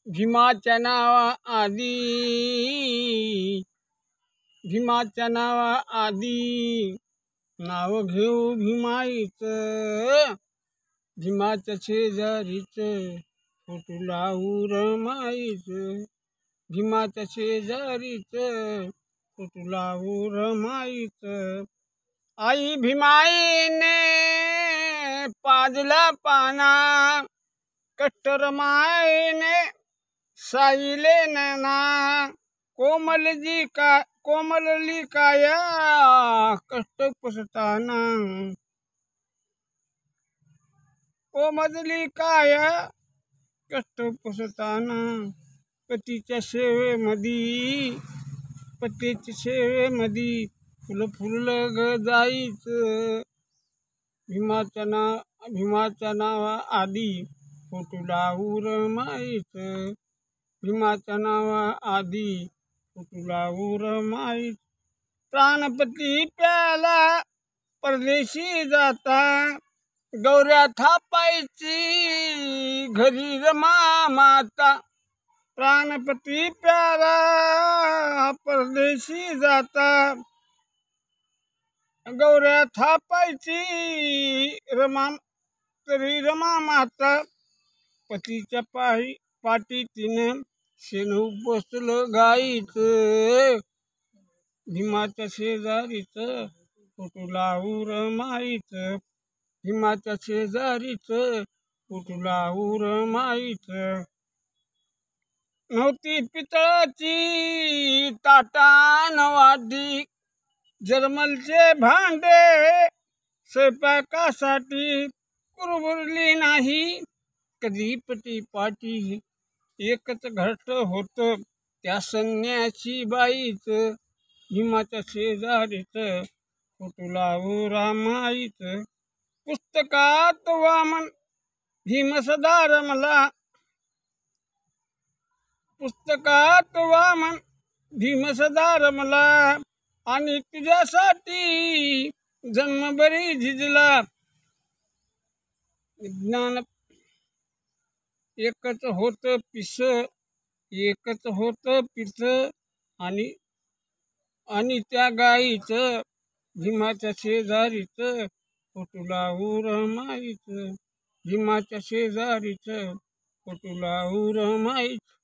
भीमाच्या नावा आधी, भीमाच्या नावा आधी नाव घेऊ भीमाईचं, भीमाच्या शेजारीचं फोटो लावू रमाईचं, भीमाच्या शेजारीचं फोटो लावू रमाईचं. आई भीमाईने पाजला पाना, कट्टर मायने साईले नैना, कोमलली काया कष्ट पुसताना, कोमलली काया कष्ट पुसताना. पतीच्या सेवेमधी फुलं फुललं ग जायचं, भीमाच्या नावा आधी फोटो लावू रमाईचं, भीमाच्या नावा आधी फोटो लावू रमाईचं. प्राणपती प्याला परदेशी जाता, गौऱ्या थापायची घरी रमा माता. प्राणपती प्याला परदेशी जाता, गौऱ्या थापायची तरी रमा माता. पतीच्या पाठी तिनं शेण बसलं गाईचं, भीमाच्या शेजारीचं फोटो लावू रमाईचं, भीमाच्या शेजारीचं फोटो लावू रमाईचं. नव्हती पितळाची ताटान वाटी, जर्मलचे भांडे स्वयंपाकासाठी, कुरबुरली नाही कधी पती पाटी. एकच घरट होतं त्या संन्यासी बाईचं, भीमाच्या शेजारीचं फोटो लावू रमाईचं. पुस्तकात वामन भीम सदा रमला, पुस्तकात वामन भीम सदा रमला, आणि तुझ्यासाठी जन्मभरी झिजला. ज्ञान एकच होतं पिस, आणि त्या गाईचं भीमाच्या शेजारीचं फोटो लावू रमाईचं, भीमाच्या शेजारीचं फोटो लावू रमाईचं.